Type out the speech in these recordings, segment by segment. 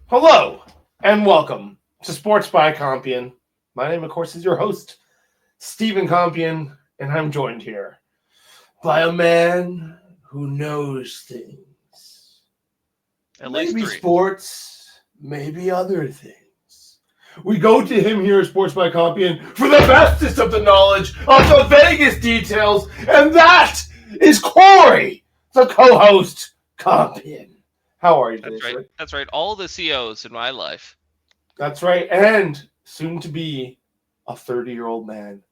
Hello and welcome to Sports by Compian. My name, of course, is your host, Stephen Compian, and I'm joined here by a man who knows things. At least Maybe three. sports, maybe other things. We go to him here at Sports by Compian for the bestest of the knowledge of the vaguest details, and that is Corey, the co-host, Compian. How are you today, That's right. sir? That's right. All the COs in my life. That's right. And soon to be a 30-year-old man.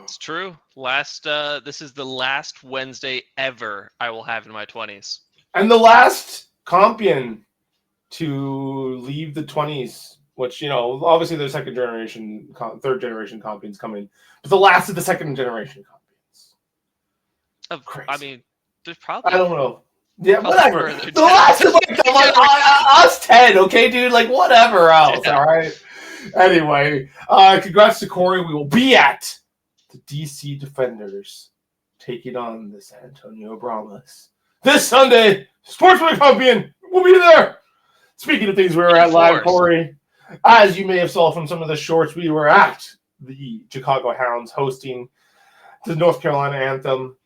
It's true. This is the last Wednesday ever I will have in my 20s. And the last Compian to leave the 20s, which, obviously there's third generation Compians coming, but the last of the second generation Compians. Crazy. I mean, there's I probably don't know. Yeah, probably whatever. further The last of us 10, okay, dude? Like, whatever else, Yeah. all right? Anyway, congrats to Corey. We will be at the DC Defenders taking on the San Antonio Brahmas this Sunday. Sportsman Compian will be there. Speaking of things we were at live, Corey, as you may have saw from some of the shorts, we were at the Chicago Hounds hosting the North Carolina Anthem.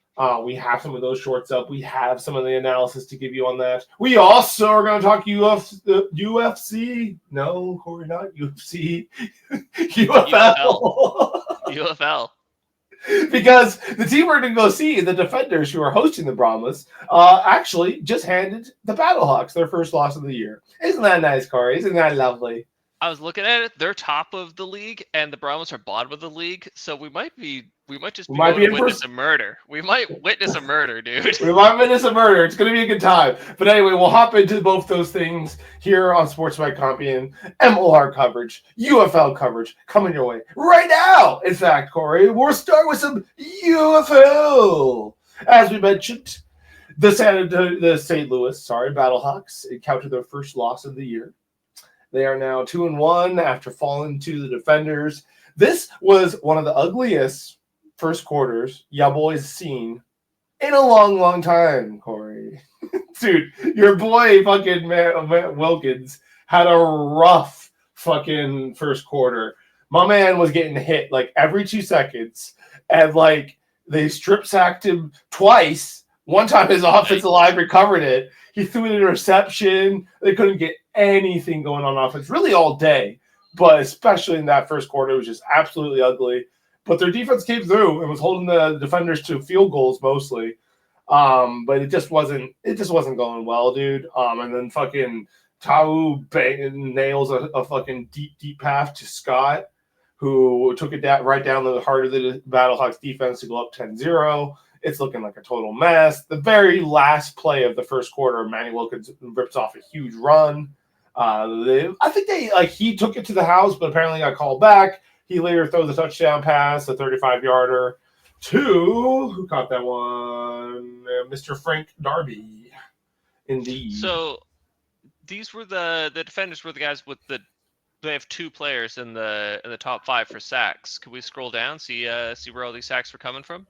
We have some of those shorts up. We have some of the analysis to give you on that. We also are going to talk UFC. No, Corey, not UFC. UFL. UFL. Because the team we're going to go see, the Defenders, who are hosting the Brahmas, actually just handed the Battlehawks their first loss of the year. Isn't that nice, Corey? Isn't that lovely? I was looking at it. They're top of the league, and the Brahmas are bottom of the league. So we might just be able to witness a murder. We might witness a murder, dude. We might witness a murder. It's going to be a good time. But anyway, we'll hop into both those things here on Sports by Compian. MLR coverage, UFL coverage coming your way right now. In fact, Corey, we'll start with some UFL. As we mentioned, the St. Louis Battlehawks encountered their first loss of the year. They are now 2-1 after falling to the Defenders. This was one of the ugliest first quarters ya boys seen in a long, long time, Corey. Dude, your boy fucking Wilkins had a rough fucking first quarter. My man was getting hit like every 2 seconds, and like they strip sacked him twice. One time his offensive line recovered it. He threw an interception. They couldn't get anything going on offense really all day, but especially in that first quarter, it was just absolutely ugly. But their defense came through and was holding the Defenders to field goals mostly. But it just wasn't going well, dude. And then fucking Tau nails a fucking deep pass to Scott, who took it right down the heart of the Battlehawks defense to go up 10-0. It's looking like a total mess. The very last play of the first quarter, Manny Wilkins rips off a huge run. I think he took it to the house, but apparently got called back. He later throws a touchdown pass, a 35-yarder to who caught that one? Mr. Frank Darby. Indeed. So these were the Defenders were the guys with they have 2 players in the top 5 for sacks. Could we scroll down, see where all these sacks were coming from?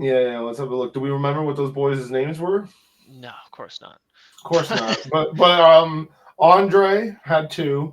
Yeah, let's have a look. Do we remember what those boys' names were? No, of course not. Of course not. but Andre had 2.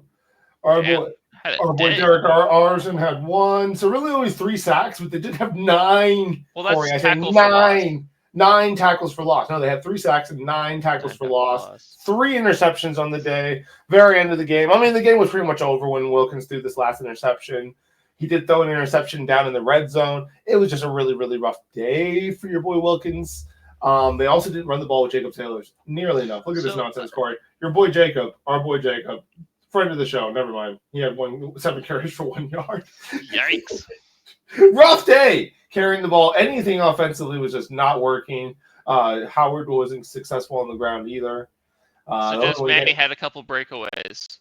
Our boy Derek Arson had 1. So really only 3 sacks, but they did have 9. Well, that's Corey, tackles for loss. 9 tackles for loss. No, they had 3 sacks and 9 tackles for loss. 3 interceptions on the day. Very end of the game. I mean, the game was pretty much over when Wilkins threw this last interception. He did throw an interception down in the red zone. It was just a really, really rough day for your boy Wilkins. They also didn't run the ball with Jacob Taylor nearly enough. Look at this nonsense, Corey. Your boy Jacob, our boy Jacob, friend of the show. Never mind. He had 7 carries for 1 yard. Yikes. Rough day carrying the ball. Anything offensively was just not working. Howard wasn't successful on the ground either. So just Manny had a couple breakaways.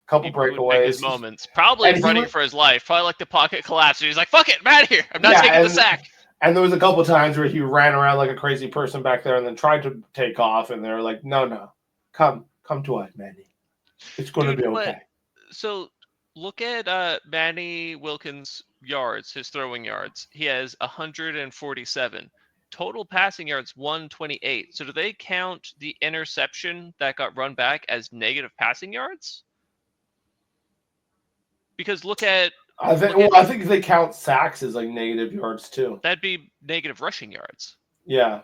Breakaways. His moments. Probably running for his life. Probably like the pocket collapsed. He's like, fuck it, I'm out of here. I'm not taking the sack. And there was a couple times where he ran around like a crazy person back there and then tried to take off. And they're like, no. Come to us, Manny. It's going to be okay. So look at Manny Wilkins' yards, his throwing yards. He has 147. Total passing yards, 128. So do they count the interception that got run back as negative passing yards? Because look at I think they count sacks as like negative yards too. that'd be negative rushing yards. Yeah.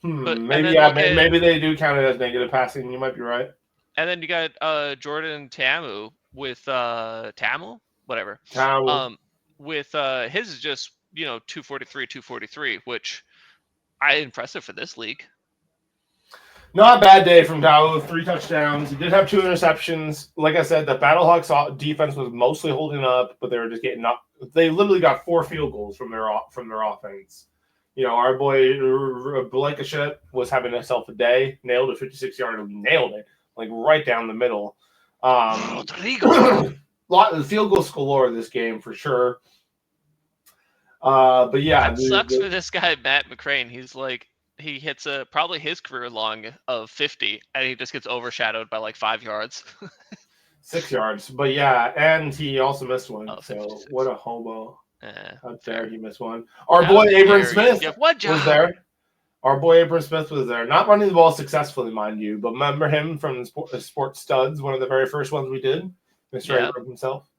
But Maybe they do count it as negative passing. You might be right. And then you got Jordan Tamu with Tamu, whatever. With his is just 243, which impressive for this league. Not a bad day from Tamu. 3 touchdowns. He did have 2 interceptions. Like I said, the Battlehawks defense was mostly holding up, but they were just getting up. They literally got 4 field goals from their offense. Our boy Blankenship was having himself a day. Nailed a 56-yarder. Nailed it. Like right down the middle. Rodrigo. Lot of field goals galore this game for sure. But yeah, that sucks for this guy Matt McCrane. He's like he hits probably his career long of 50, and he just gets overshadowed by like 5 yards. 6 yards, but yeah, and he also missed one. So 56. What a hobo! How dare he miss one? Our boy Abram Smith was there. Our boy Abram Smith was there. Not running the ball successfully, mind you, but remember him from the Sports Studs, one of the very first ones we did. Mr. Abram himself.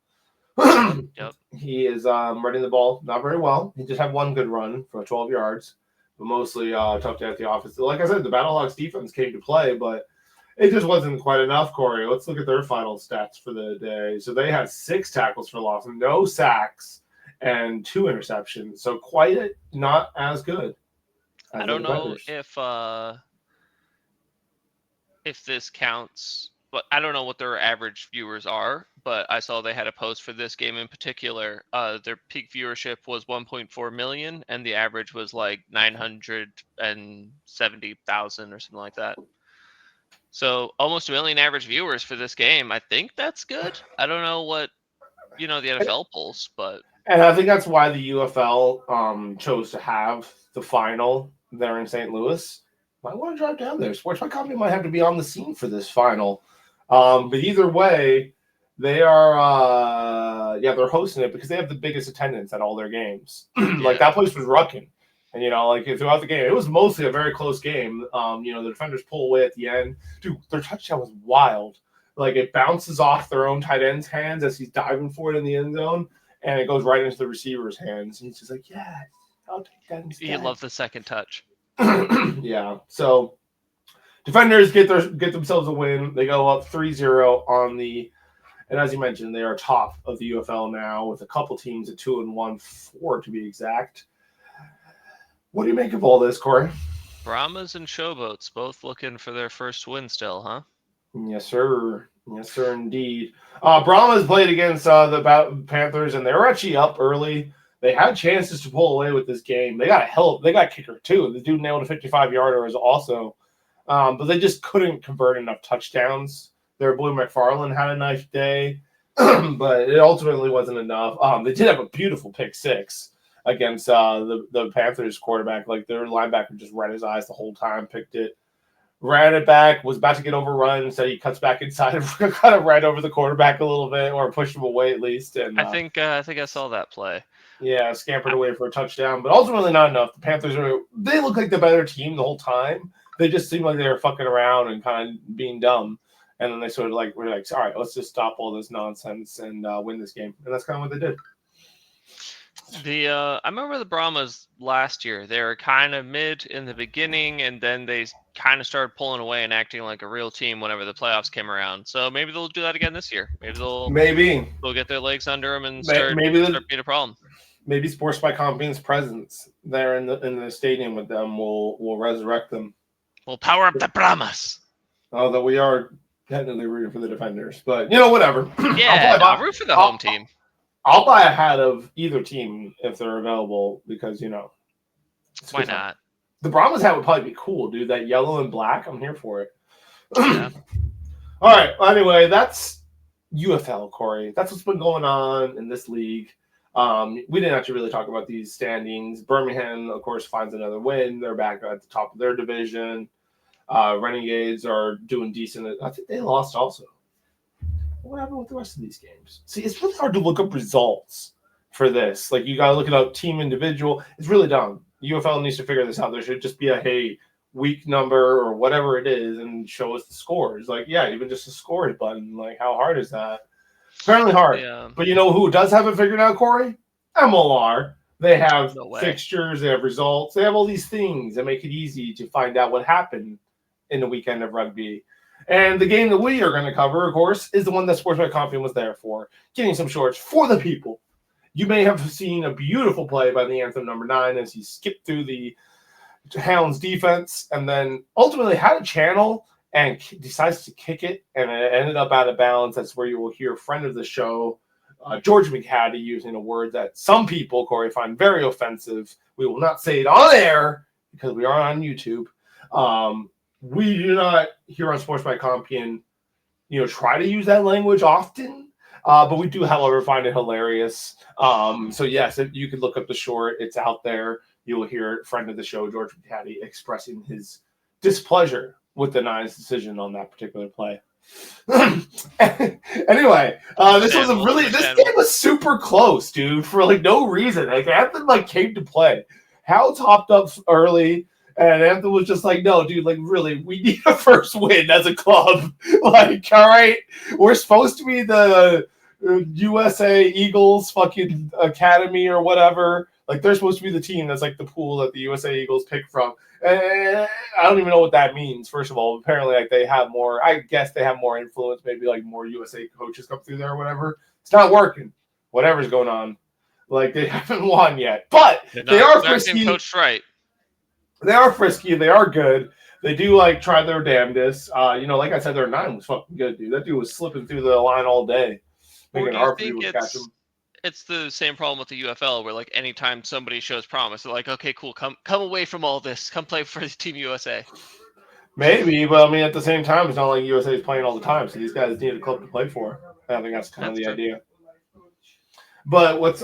Yep. He is running the ball not very well. He just had one good run for 12 yards, but mostly tough day at the office. Like I said, the Battlehawks defense came to play, but it just wasn't quite enough, Corey. Let's look at their final stats for the day. So they had 6 tackles for loss, no sacks, and 2 interceptions. So quite not as good. I don't know if this counts, but I don't know what their average viewers are, but I saw they had a post for this game in particular. Their peak viewership was 1.4 million, and the average was like 970,000 or something like that. So almost 1 million average viewers for this game. I think that's good. I don't know what the NFL polls, but and I think that's why the UFL chose to have the final there in St. Louis. Might want to drive down there. Sports by Compian might have to be on the scene for this final. But either way, they are they're hosting it because they have the biggest attendance at all their games. Like that place was rocking. And throughout the game, it was mostly a very close game. The defenders pull away at the end. Dude, their touchdown was wild. Like it bounces off their own tight end's hands as he's diving for it in the end zone, and it goes right into the receiver's hands. And he's just like, yeah, I'll take that instead. You love the second touch. Yeah. So defenders get themselves a win. They go up 3-0 on the, and as you mentioned, they are top of the UFL now with a couple teams at 2-1, 4 to be exact. What do you make of all this, Corey? Brahmas and Showboats both looking for their first win still, huh? Yes, sir. Yes, sir, indeed. Brahmas played against the Panthers, and they were actually up early. They had chances to pull away with this game. They got a kicker, too. The dude nailed a 55-yarder also. But they just couldn't convert enough touchdowns. Their Blue McFarland had a nice day, but it ultimately wasn't enough. They did have a beautiful pick 6 against the Panthers quarterback. Like their linebacker just ran his eyes the whole time, picked it, ran it back, was about to get overrun, so he cuts back inside and kind of right over the quarterback a little bit, or pushed him away at least. And I think I saw that play. Yeah, scampered away for a touchdown, but ultimately not enough. The Panthers they look like the better team the whole time. They just seem like they were fucking around and kind of being dumb. And then they sort of were like, all right, let's just stop all this nonsense and win this game. And that's kind of what they did. I remember the Brahmas last year. They were kind of mid in the beginning, and then they kind of started pulling away and acting like a real team whenever the playoffs came around. So maybe they'll do that again this year. They'll get their legs under them and start being a problem. Maybe Sports by Compian's presence there in the stadium with them will resurrect them. We'll power up the Brahmas. Although we are technically rooting for the defenders, but whatever. Yeah, I'll root for the home team. I'll buy a hat of either team if they're available because why not? The Brahmas hat would probably be cool, dude. That yellow and black, I'm here for it. Yeah. All right. Anyway, that's UFL, Corey. That's what's been going on in this league. We didn't actually really talk about these standings. Birmingham, of course, finds another win. They're back at the top of their division. Renegades are doing decent. I think they lost also. What happened with the rest of these games? See, it's really hard to look up results for this. Like, you got to look it up team individual. It's really dumb. UFL needs to figure this out. There should just be a, week number or whatever it is and show us the scores. Like, yeah, even just a scores button. Like, how hard is that? Apparently hard. Yeah. But you know who does have it figured out, Corey? MLR. They have No way. fixtures, they have results, they have all these things that make it easy to find out what happened in the weekend of rugby. And the game that we are going to cover, of course, is the one that Sports by Compian was there for, getting some shorts for the people. You may have seen a beautiful play by the Anthem number 9 as he skipped through the Hounds defense and then ultimately had a channel and decides to kick it, and it ended up out of bounds. That's where you will hear a friend of the show, George McHattie, using a word that some people, Corey, find very offensive. We will not say it on air because we are on YouTube. We do not, here on Sports by Compian, try to use that language often, but we do, however, find it hilarious. So, yes, if you could look up the short. It's out there. You will hear a friend of the show, George McHattie, expressing his displeasure with the Nine's decision on that particular play. Anyway, this game was super close, dude, for no reason. Anthem came to play. Hounds hopped up early, and Anthem was just no, dude, really, we need a first win as a club. All right, we're supposed to be the USA Eagles fucking academy or whatever. They're supposed to be the team that's the pool that the USA Eagles pick from. I don't even know what that means, first of all. Apparently, they have more, I guess they have more influence, maybe more USA coaches come through there or whatever. It's not working. Whatever's going on. They haven't won yet. But they are frisky. Coached right. They are frisky. They are good. They do try their damnedest. Like I said, their 9 was fucking good, dude. That dude was slipping through the line all day. Making it hard for people to catch him. It's the same problem with the UFL where anytime somebody shows promise, they're okay, cool, come away from all this. Come play for Team USA. Maybe, but at the same time, it's not like USA is playing all the time, so these guys need a club to play for. I think that's kind of the idea. But what's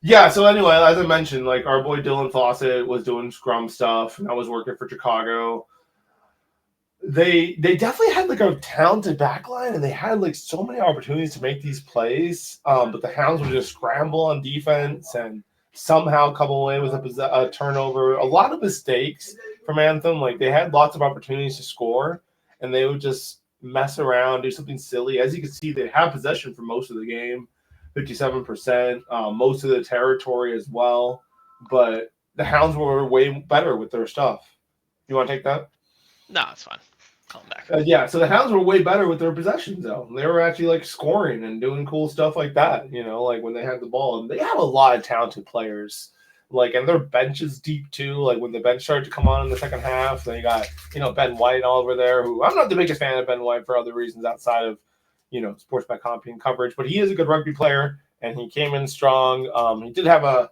yeah, so anyway, as I mentioned, our boy Dylan Fawcett was doing scrum stuff, and I was working for Chicago. They definitely had a talented backline, and they had so many opportunities to make these plays. But the Hounds would just scramble on defense and somehow come away with a turnover. A lot of mistakes from Anthem. They had lots of opportunities to score, and they would just mess around, do something silly. As you can see, they had possession for most of the game, 57%, most of the territory as well. But the Hounds were way better with their stuff. You want to take that? No, it's fine. Call them back. Yeah, so the Hounds were way better with their possessions, though. They were actually scoring and doing cool stuff like that, when they had the ball. And they have a lot of talented players, and their bench is deep too. When the bench started to come on in the second half, then you got Ben White all over there. Who I'm not the biggest fan of Ben White for other reasons outside of Sports by Compian coverage, but he is a good rugby player and he came in strong. He did have a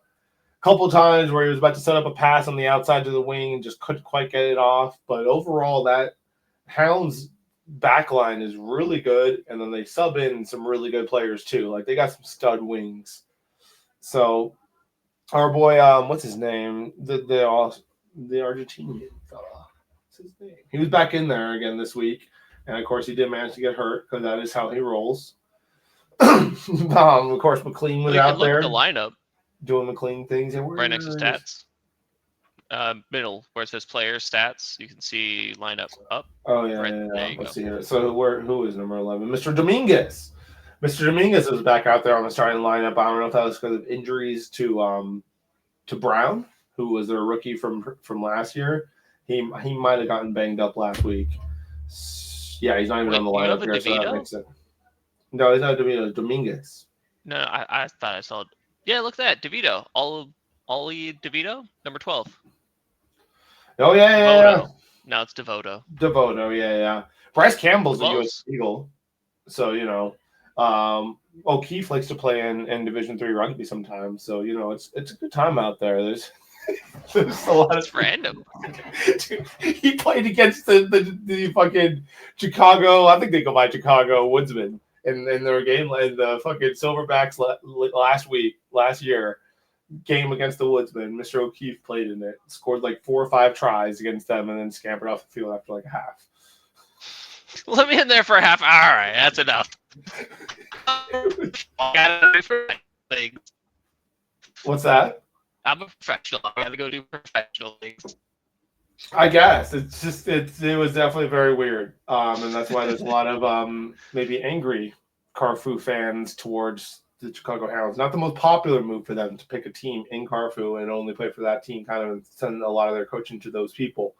couple times where he was about to set up a pass on the outside to the wing and just couldn't quite get it off. But overall, that Hounds backline is really good, and then they sub in some really good players too. They got some stud wings. So our boy, what's his name? The Argentinian fella. What's his name? He was back in there again this week, and of course he did manage to get hurt because that is how he rolls. Of course, McLean was out there. The lineup. Doing McLean things. Right next to stats. Middle, where it says player stats, you can see lineup up. Oh, yeah. Let's see here. So who is number 11? Mr. Dominguez. Mr. Dominguez was back out there on the starting lineup. I don't know if that was because of injuries to Brown, who was their rookie from last year. He might have gotten banged up last week. Yeah, he's not even on the lineup here, so that makes sense. No, he's not Dominguez. No, I thought I saw. Yeah, look at that. DeVito. Ollie DeVito, number 12. Oh, yeah. Now it's Devoto. Yeah. Bryce Campbell's a U.S. Eagle. So, O'Keefe likes to play in Division III rugby sometimes. So, it's a good time out there. There's a lot of random. Dude, he played against the fucking Chicago, I think they go by Chicago Woodsmen in their game, the fucking Silverbacks last year. Game against the Woodsmen. Mr. O'Keefe played in it, scored 4 or 5 tries against them, and then scampered off the field after a half. Let me in there for a half. All right, that's enough. What's that? I'm a professional. I gotta go do professional things. I guess it's just it was definitely very weird, and that's why there's a lot of maybe angry Carfu fans towards the Chicago Hounds. Not the most popular move for them to pick a team in Carfu and only play for that team, kind of send a lot of their coaching to those people.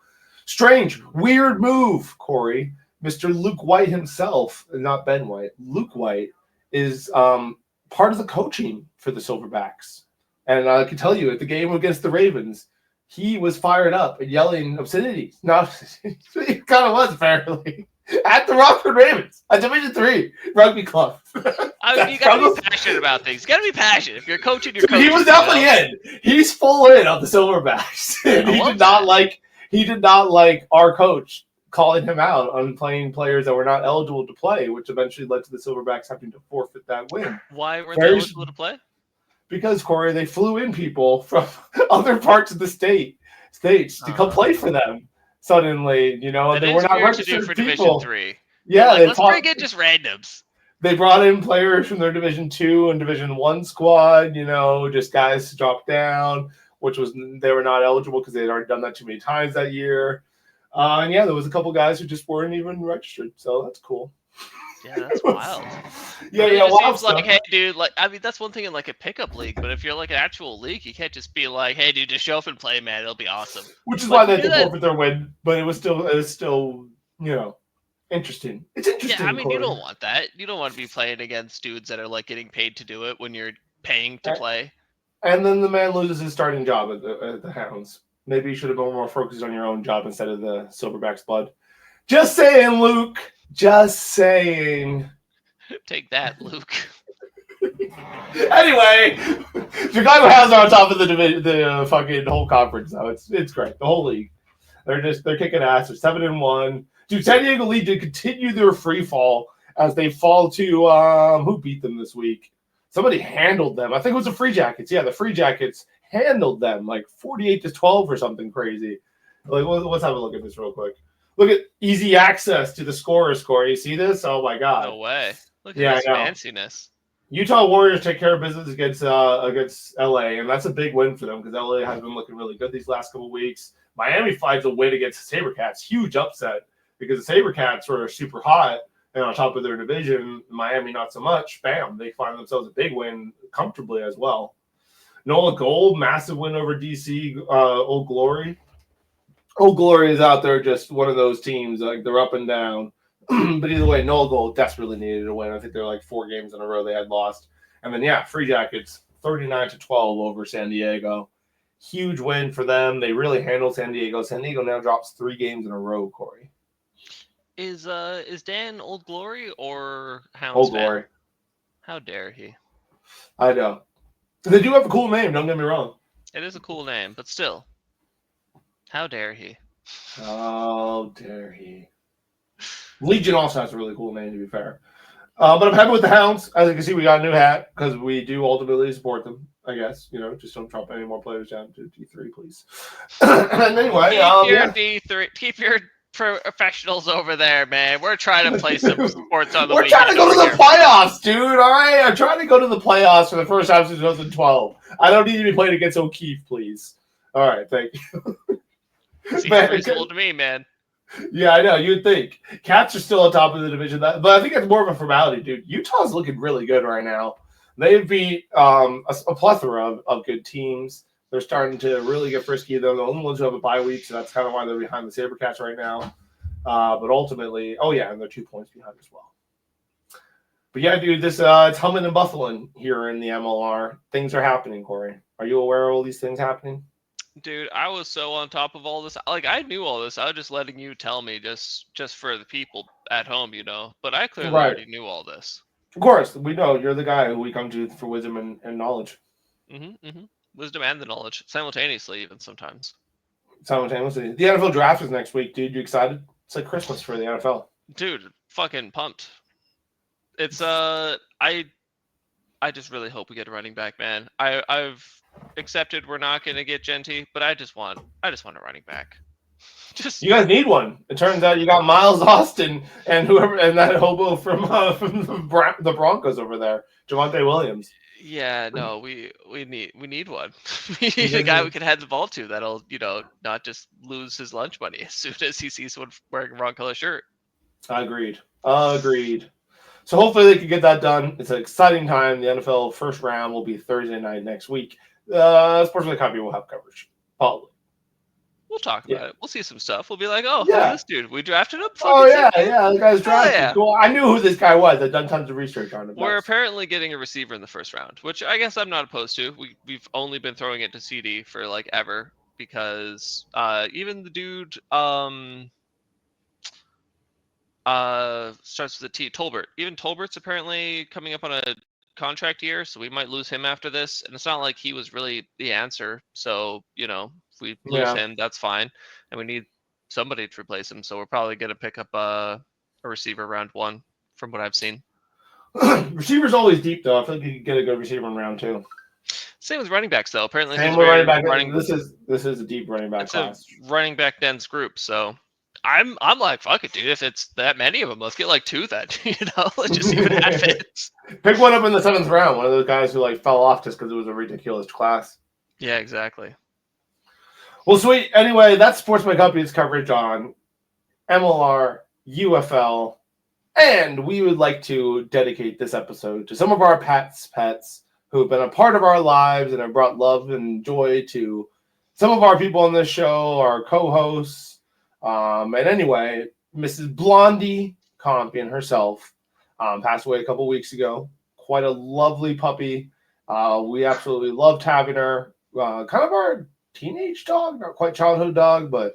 Strange, weird move, Corey. Mr. Luke White himself, not Ben White, Luke White is part of the coaching for the Silverbacks, and I can tell you at the game against the Ravens, he was fired up and yelling obscenities. No, he kind of was apparently at the Rockford Ravens, a Division III rugby club. I mean, you gotta be passionate about things. You gotta be passionate. If you're coaching, you're coaching. He was definitely in. He's full in on the Silverbacks. He did not like our coach calling him out on playing players that were not eligible to play, which eventually led to the Silverbacks having to forfeit that win. Why weren't they eligible to play? Because, Corey, they flew in people from other parts of the states to come play for them suddenly, and they were not registered for people. Division III. Yeah, let's bring in just randoms. They brought in players from their Division II and Division I squad, just guys to drop down, they were not eligible because they had already done that too many times that year. And yeah, there was a couple guys who just weren't even registered, so that's cool. Yeah, that's wild. It seems like, hey, dude, that's one thing in like a pickup league, but if you're like an actual league, you can't just be like, hey, dude, just show up and play, man. It'll be awesome. Which is why they had to forfeit their win, but it was still, interesting. It's interesting. Yeah, I mean, Corey. You don't want that. You don't want to be playing against dudes that are like getting paid to do it when you're paying to play. And then the man loses his starting job at the Hounds. Maybe you should have been more focused on your own job instead of the Silverbacks' blood. Just saying, Luke. Just saying. Take that, Luke. Anyway, Chicago Hounds are on top of the fucking whole conference now. It's great. The whole league. They're kicking ass. They're 7-1. Dude, San Diego League to continue their free fall as they fall to who beat them this week? Somebody handled them. I think it was the Free Jackets. Yeah, the Free Jackets handled them like 48-12 or something crazy. Like, let's have a look at this real quick. Look at easy access to the score. You see this? Oh my god! No way! Look at this fanciness. Utah Warriors take care of business against LA, and that's a big win for them because LA has been looking really good these last couple weeks. Miami finds a win against the SaberCats. Huge upset because the SaberCats were super hot and on top of their division. Miami not so much. Bam! They find themselves a big win comfortably as well. Nola Gold, massive win over DC. Old Glory. Old Glory is out there, just one of those teams. Like they're up and down. But either way, Nola Gold desperately needed a win. I think they're like 4 games in a row they had lost. And then, Free Jackets, 39-12 over San Diego. Huge win for them. They really handled San Diego. San Diego now drops 3 games in a row, Corey. Is Dan Old Glory or Hounds Old Glory. How dare he? I know. They do have a cool name, don't get me wrong. It is a cool name, but still. How dare he? How dare he? Legion also has a really cool name, to be fair. But I'm happy with the Hounds. As you can see, we got a new hat because we do ultimately support them, I guess. Just don't drop any more players down to D3, please. And anyway, D3. Keep your professionals over there, man. We're trying to play some sports on the weekend. We're trying to go to the playoffs, dude. All right? I'm trying to go to the playoffs for the first time since 2012. I don't need to be playing against O'Keefe, please. All right, thank you. Seems reasonable to me, man. Yeah, I know. You'd think. Cats are still on top of the division, but I think it's more of a formality, dude. Utah's looking really good right now. They've beat a plethora of good teams. They're starting to really get frisky. They're the only ones who have a bye week, so that's kind of why they're behind the SaberCats right now. But ultimately, and they're 2 points behind as well. But yeah, dude, this it's humming and buffling here in the MLR. Things are happening, Corey. Are you aware of all these things happening? Dude, I was so on top of all this. Like, I knew all this. I was just letting you tell me just for the people at home, But I clearly already knew all this. Of course. We know. You're the guy who we come to for wisdom and knowledge. Wisdom and the knowledge. Simultaneously, even sometimes. Simultaneously. The NFL draft is next week, dude. You excited? It's like Christmas for the NFL. Dude, fucking pumped. It's, I just really hope we get a running back, man. I've accepted we're not going to get Genty, but I just want a running back. You guys need one. It turns out you got Miles Austin and whoever and that hobo from the Broncos over there, Javonte Williams. Yeah, no, we need one. We need a guy we can hand the ball to that'll, not just lose his lunch money as soon as he sees someone wearing a wrong color shirt. Agreed. So hopefully they can get that done. It's an exciting time. The NFL first round will be Thursday night next week. Sports with Compian will have coverage. Probably. We'll talk about it. We'll see some stuff. We'll be like, oh, Yeah. this dude, we drafted him. Oh yeah, the guy's drafted. Yeah. Cool. I knew who this guy was. I've done tons of research on him. We're apparently getting a receiver in the first round, which I guess I'm not opposed to. We've only been throwing it to CD for like ever because even the dude starts with a T, Tolbert. Even Tolbert's apparently coming up on a contract year, so we might lose him after this. And it's not like he was really the answer. So, if we lose him, that's fine. And we need somebody to replace him. So we're probably going to pick up a receiver round 1 from what I've seen. Receiver's always deep, though. I feel like you can get a good receiver in round 2. Same with running backs, though. Apparently, same with running back. This is a deep running back class. It's a running back dense group, so I'm like, fuck it, dude. If it's that many of them, let's get like 2 then. Let's just see what happens. Pick one up in the 7th round. One of those guys who like fell off just because it was a ridiculous class. Yeah, exactly. Well, sweet. Anyway, that's Sports by Company's coverage on MLR, UFL, and we would like to dedicate this episode to some of our pets who have been a part of our lives and have brought love and joy to some of our people on this show, our co-hosts. And anyway, Mrs. Blondie Compian herself passed away a couple weeks ago. Quite a lovely puppy. We absolutely loved having her. Kind of our teenage dog, not quite childhood dog, but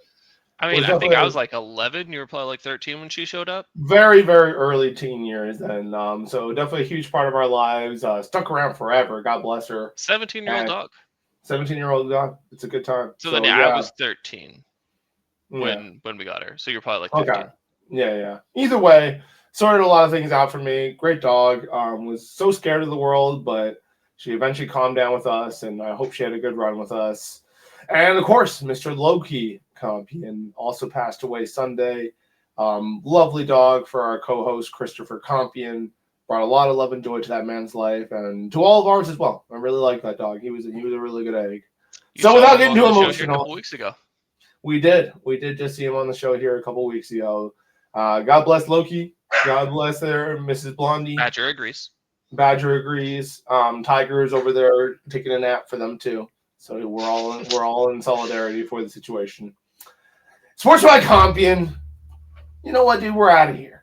I mean, I think I was like 11. You were probably like 13 when she showed up. Very, very early teen years then. So definitely a huge part of our lives. Stuck around forever. God bless her. 17-year-old dog. 17-year-old dog. It's a good time. So then I was 13 when we got her. So you're probably like 15. Okay. Yeah. Either way, sorted a lot of things out for me. Great dog. Was so scared of the world, but she eventually calmed down with us, and I hope she had a good run with us. And of course, Mr. Loki Compian also passed away Sunday. Lovely dog for our co-host Christopher Compian. Brought a lot of love and joy to that man's life and to all of ours as well. I really like that dog. He was a really good egg. So without getting too emotional, a couple weeks ago, we did just see him on the show here a couple weeks ago. God bless Loki. God bless there, Mrs. Blondie. Badger agrees. Tiger is over there taking a nap for them too. So we're all in solidarity for the situation. Sports by Compian. You know what, dude? We're out of here.